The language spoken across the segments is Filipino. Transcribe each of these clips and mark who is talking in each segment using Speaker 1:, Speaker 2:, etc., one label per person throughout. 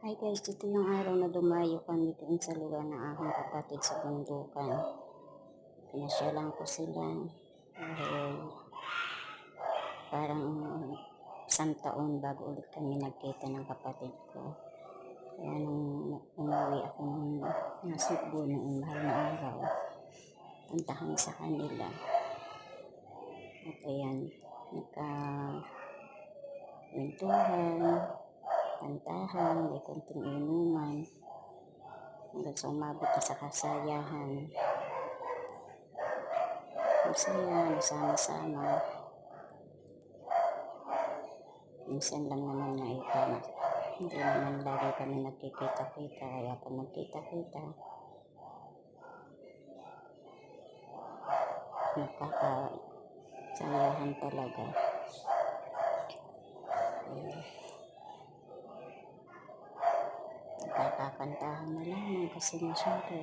Speaker 1: Hi guys, dito yung araw na dumayo kami doon sa lugar ng aking kapatid sa bundukan. Pinasyalan ko sila dahil parang isang taon bago ulit kami nagkita ng kapatid ko. Kaya nung umuwi ako ng Cebu noong mahal na araw, punta kami sa kanila. At ayan, nagka-kwentuhan, kantahan, may konting inuman, hanggang sa umabot na sa kasayahan. Masaya, nasama-sama. Minsan lang naman na ito. Hindi naman lagi kami nagkikita-kita. Kaya pag nagkita-kita, nagkakasayahan talaga. Nagkakakantahan na lamang kasi masyado.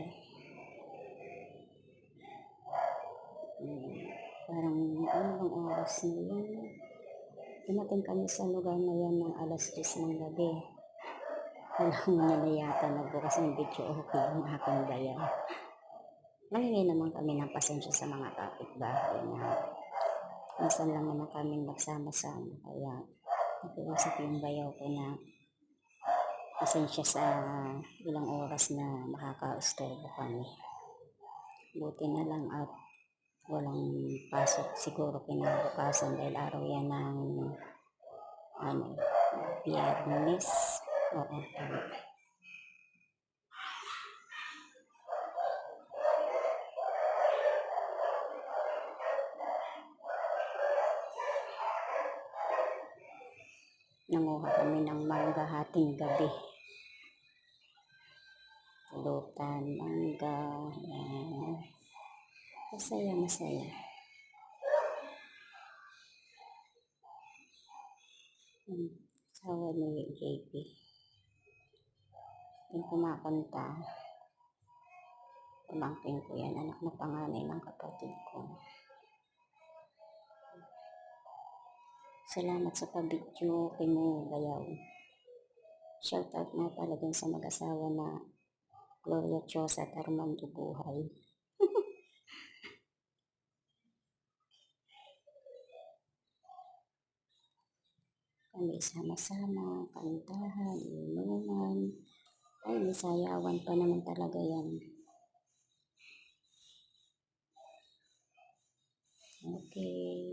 Speaker 1: Parang ano bang oras na yun? Dumating kami sa lugar na yan ng alas 10 ng gabi. Alam niya na yata nagbukas ng video okay yung aking bayan. Mahingi naman kami ng pasensya sa mga kapitbahay na minsan lang naman kami magsama-sama. Kaya nakiusap yung bayaw ko na pasensya sa ilang oras na makaka-istorbo kami. Buti na lang at walang pasok siguro kinabukasan dahil araw yan ng Biyernes. Oo, tama. Nanguha kami ng mangga hating gabi. Pulutan, mangga, masaya. Sawa ni JP. Yung kumakanta, pamangkin ko yan, anak na panganay ng kapatid ko. Salamat sa pabidyo kay mo, bayaw. Shoutout na talagang sa mag-asawa na Gloria Chosa at Armando Buhay. Kami sama-sama, kantahan, inuman. Ay, may sayawan pa naman talaga yan. Okay.